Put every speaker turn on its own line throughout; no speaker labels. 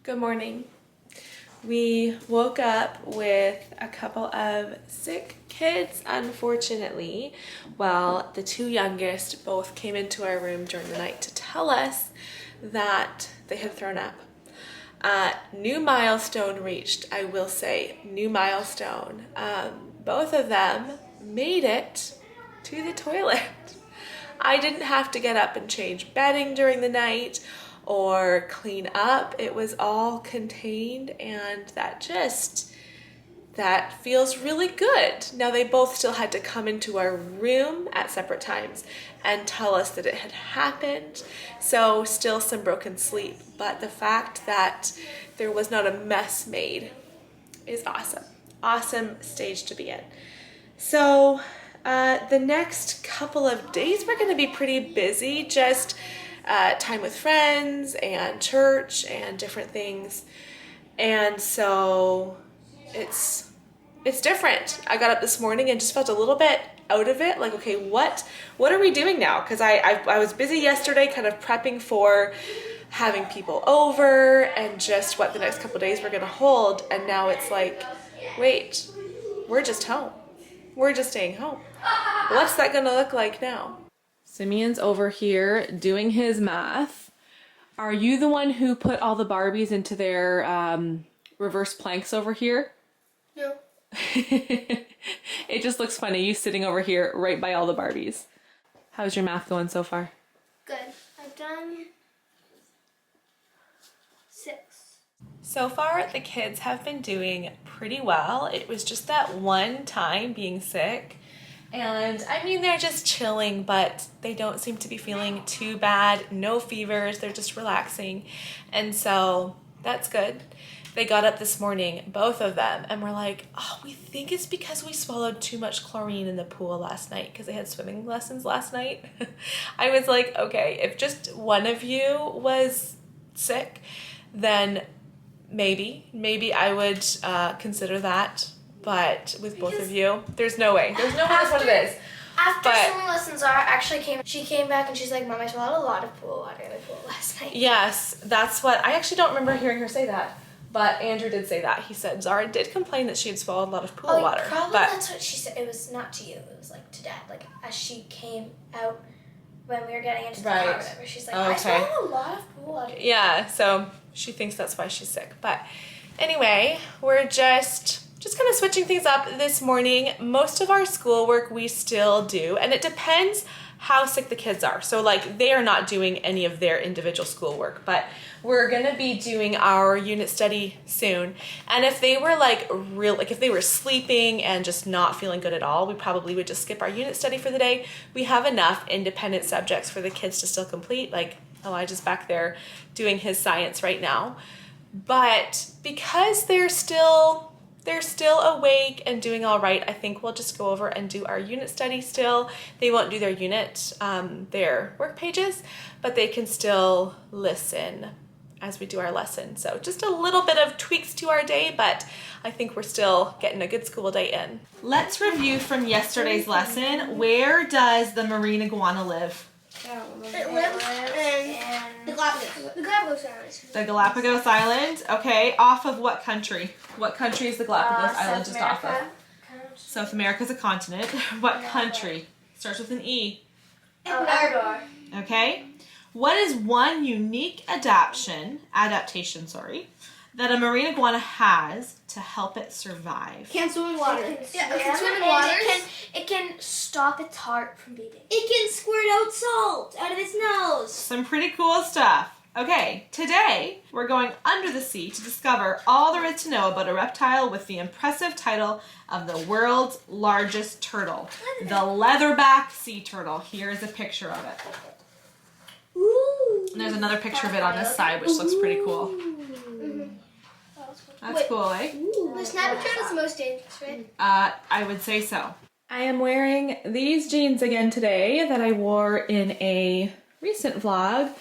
Good morning. We woke up with a couple of sick kids, unfortunately. Well, the two youngest both came into our room during the night to tell us that they had thrown up. New milestone reached, I will say, new milestone. Both of them made it to the toilet. I didn't have to get up and change bedding during the night or clean up. It was all contained, and that feels really good. Now, they both still had to come into our room at separate times and tell us that it had happened. So still some broken sleep, but the fact that there was not a mess made is awesome. Awesome stage to be in. So the next couple of days we're going to be pretty busy, just time with friends and church and different things. And so it's different. I got up this morning and just felt a little bit out of it, like, okay, what are we doing now? Because I was busy yesterday kind of prepping for having people over and just what the next couple of days were going to hold, and now it's like, wait, we're just home. We're just staying home. What's that going to look like now? Simeon's over here doing his math. Are you the one who put all the Barbies into their reverse planks over here?
No.
It just looks funny, you sitting over here right by all the Barbies. How's your math going so far?
Good. I've done 6.
So far, the kids have been doing pretty well. It was just that one time being sick. And I mean, they're just chilling, but they don't seem to be feeling too bad. No fevers, they're just relaxing. And so that's good. They got up this morning, both of them, and were like, oh, we think it's because we swallowed too much chlorine in the pool last night because they had swimming lessons last night. I was like, okay, if just one of you was sick, then maybe I would consider that. But with both of you, there's no way. There's no way that's what it is.
After swimming lessons, Zara actually came back and she's like, Mom, I swallowed a lot of pool water in the pool last night.
Yes, that's what, I actually don't remember hearing her say that. But Andrew did say that. He said Zara did complain that she had swallowed a lot of pool water.
Probably that's what she said. It was not to you. It was like to Dad. Like as she came out when we were getting into the car or whatever. She's like, I swallowed a lot of pool water.
Yeah, so she thinks that's why she's sick. But anyway, we're just kind of switching things up this morning. Most of our schoolwork we still do, and it depends how sick the kids are. So like they are not doing any of their individual schoolwork, but we're gonna be doing our unit study soon. And if they were if they were sleeping and just not feeling good at all, we probably would just skip our unit study for the day. We have enough independent subjects for the kids to still complete, like Elijah's back there doing his science right now. But because they're still awake and doing all right, I think we'll just go over and do our unit study still. They won't do their unit, their work pages, but they can still listen as we do our lesson. So just a little bit of tweaks to our day, but I think we're still getting a good school day in. Let's review from yesterday's lesson. Where does the marine iguana live?
It lives in the Galapagos Islands.
The Galapagos Island. Okay, off of what country? What country is the Galapagos Island just off of? South America is a continent. What country? Starts with an E.
Ecuador.
Okay. What is one unique adaptation, that a marine iguana has to help it survive?
Can't swim in water. It can swim in water. It can stop its heart from beating. It can squirt out salt out of its nose.
Some pretty cool stuff. Okay, today we're going under the sea to discover all there is to know about a reptile with the impressive title of the world's largest turtle, the leatherback sea turtle. Here is a picture of it.
Ooh.
And there's another picture of it on this side, which looks pretty cool. That's cool, eh?
The snapping turtle is the most dangerous, right?
I would say so. I am wearing these jeans again today that I wore in a recent vlog.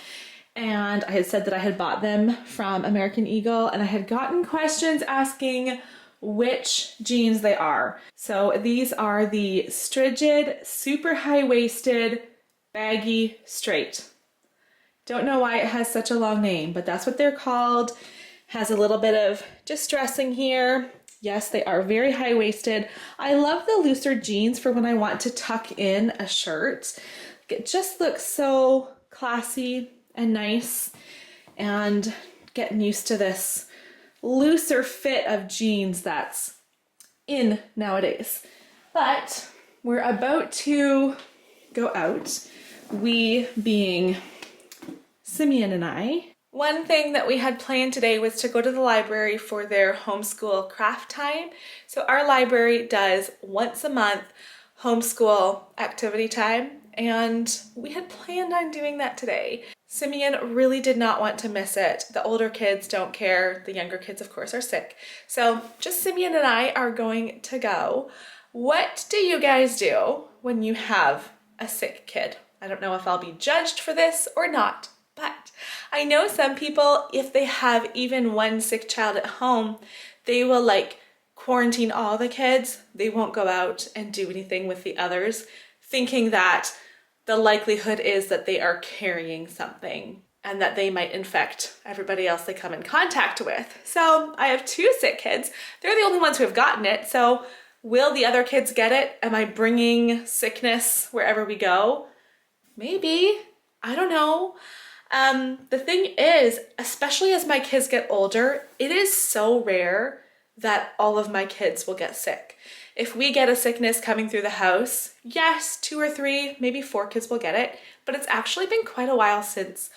And I had said that I had bought them from American Eagle, and I had gotten questions asking which jeans they are. So these are the Strigid super high-waisted baggy straight. Don't know why it has such a long name, but that's what they're called. Has a little bit of distressing here. Yes, they are very high-waisted. I love the looser jeans for when I want to tuck in a shirt. It just looks so classy and nice, and getting used to this looser fit of jeans that's in nowadays. But we're about to go out, we being Simeon and I. One thing that we had planned today was to go to the library for their homeschool craft time. So our library does once a month homeschool activity time, and we had planned on doing that today. Simeon really did not want to miss it. The older kids don't care. The younger kids, of course, are sick. So just Simeon and I are going to go. What do you guys do when you have a sick kid? I don't know if I'll be judged for this or not, but I know some people, if they have even one sick child at home, they will like quarantine all the kids. They won't go out and do anything with the others, thinking that the likelihood is that they are carrying something and that they might infect everybody else they come in contact with. So I have 2 sick kids. They're the only ones who have gotten it. So will the other kids get it? Am I bringing sickness wherever we go? Maybe. I don't know. The thing is, especially as my kids get older, it is so rare that all of my kids will get sick. If we get a sickness coming through the house, yes, 2 or 3, maybe 4 kids will get it, but it's actually been quite a while since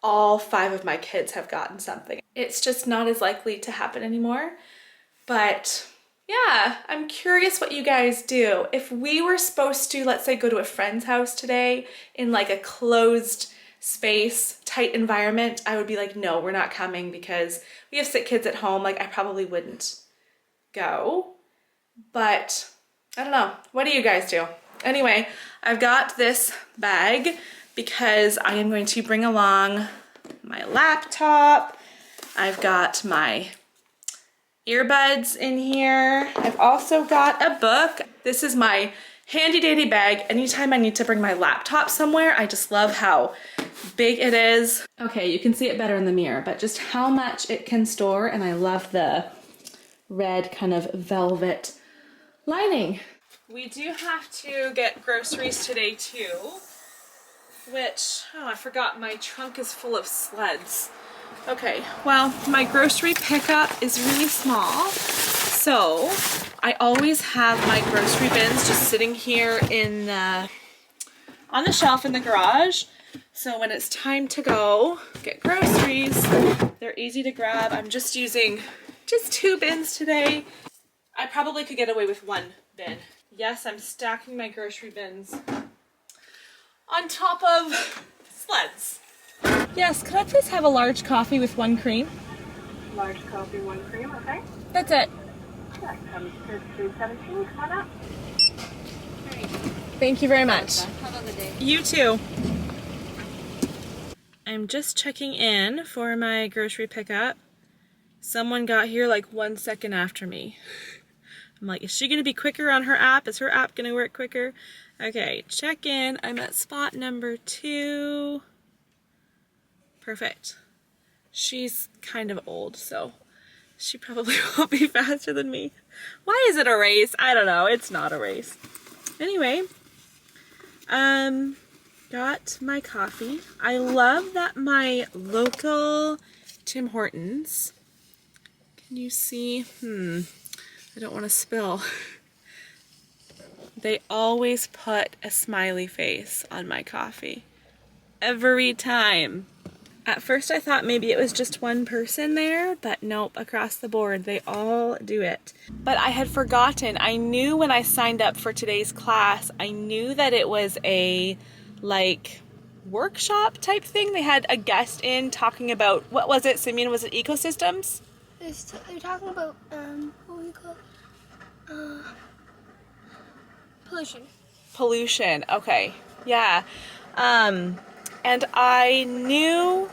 all 5 of my kids have gotten something. It's just not as likely to happen anymore. But yeah, I'm curious what you guys do. If we were supposed to, let's say, go to a friend's house today in like a closed space, tight environment, I would be like, no, we're not coming because we have sick kids at home. Like, I probably wouldn't go. But I don't know. What do you guys do? Anyway, I've got this bag because I am going to bring along my laptop. I've got my earbuds in here. I've also got a book. This is my handy dandy bag. Anytime I need to bring my laptop somewhere, I just love how big it is. Okay, you can see it better in the mirror, but just how much it can store, and I love the red kind of velvet lining. We do have to get groceries today too, which, oh, I forgot my trunk is full of sleds. Okay, well, my grocery pickup is really small, so I always have my grocery bins just sitting here in on the shelf in the garage. So when it's time to go get groceries, they're easy to grab. I'm just using 2 bins today. I probably could get away with 1 bin. Yes, I'm stacking my grocery bins on top of sleds. Yes, could I please have a large coffee with 1 cream?
Large coffee, 1 cream, okay?
That's it.
That comes to 317. Come on up.
Thank you very much.
Have a good day.
You too. I'm just checking in for my grocery pickup. Someone got here like 1 second after me. I'm like, is she gonna be quicker on her app? Is her app gonna work quicker? Okay, check in. I'm at spot number 2. Perfect. She's kind of old, so she probably won't be faster than me. Why is it a race? I don't know. It's not a race. Anyway, got my coffee. I love that my local Tim Hortons, can you see? I don't want to spill. They always put a smiley face on my coffee. Every time. At first I thought maybe it was just 1 person there, but nope, across the board, they all do it. But I had forgotten, I knew when I signed up for today's class, I knew that it was a, like, workshop type thing. They had a guest in talking about, what was it, Simeon, was it ecosystems?
They're talking about, what we call pollution.
Pollution, okay, yeah. And I knew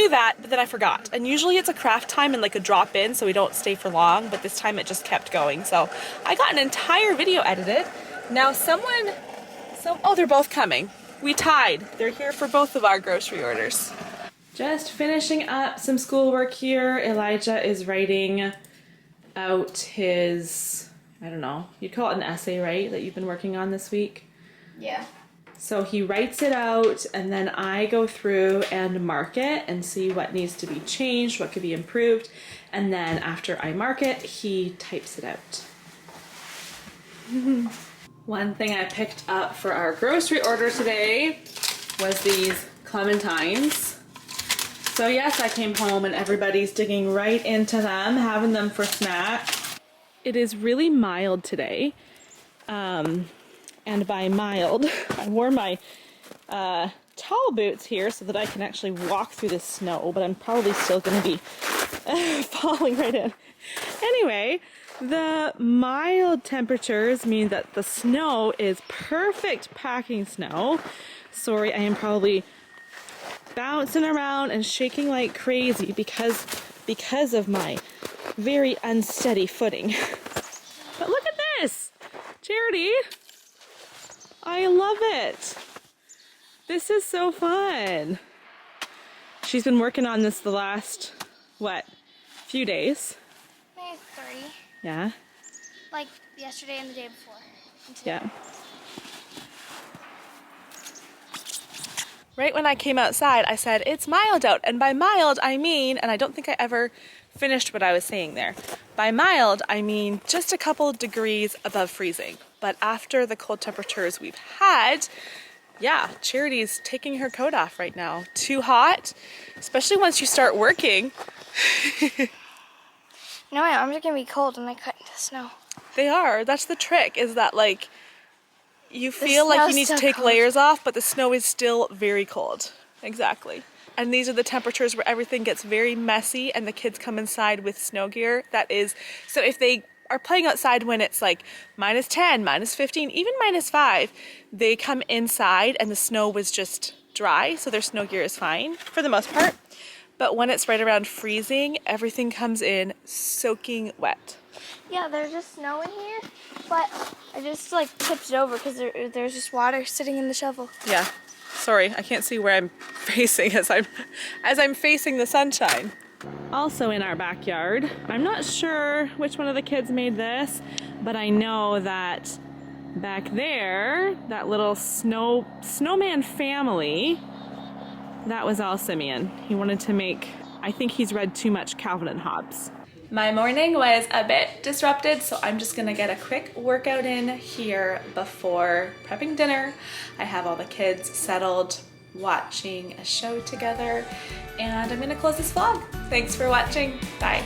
that, but then I forgot. And usually it's a craft time and like a drop in, so we don't stay for long, but this time it just kept going. So I got an entire video edited. Now oh, they're both coming. We tied. They're here for both of our grocery orders. Just finishing up some schoolwork here. Elijah is writing out his, I don't know, you'd call it an essay, right? That you've been working on this week?
Yeah.
So he writes it out and then I go through and mark it and see what needs to be changed, what could be improved. And then after I mark it, he types it out. One thing I picked up for our grocery order today was these clementines. So yes, I came home and everybody's digging right into them, having them for snack. It is really mild today. And by mild, I wore my tall boots here so that I can actually walk through the snow, but I'm probably still gonna be falling right in. Anyway, the mild temperatures mean that the snow is perfect packing snow. Sorry, I am probably bouncing around and shaking like crazy because of my very unsteady footing. But look at this! Charity! I love it! This is so fun! She's been working on this the last, few days?
Maybe 3.
Yeah?
Like yesterday and the day before.
Yeah. Right when I came outside, I said, it's mild out. And by mild, I mean, and I don't think I ever finished what I was saying there. By mild, I mean just a couple degrees above freezing. But after the cold temperatures we've had, yeah, Charity's taking her coat off right now. Too hot, especially once you start working.
No, my arms are gonna be cold when I cut into snow.
They are. That's the trick, is that like, you feel like you need to take layers off, but the snow is still very cold. Exactly. And these are the temperatures where everything gets very messy and the kids come inside with snow gear. That is, so if they are playing outside when it's like -10, -15, even -5, they come inside and the snow was just dry, so their snow gear is fine for the most part. But when it's right around freezing, everything comes in soaking wet.
Yeah, there's just snow in here, but I just like tipped it over because there's just water sitting in the shovel.
Yeah, sorry, I can't see where I'm facing as I'm facing the sunshine. Also in our backyard, I'm not sure which one of the kids made this, but I know that back there, that little snowman family, that was all Simeon. He wanted to make, I think he's read too much Calvin and Hobbes. My morning was a bit disrupted, so I'm just gonna get a quick workout in here before prepping dinner. I have all the kids settled, watching a show together, and I'm gonna close this vlog. Thanks for watching. Bye.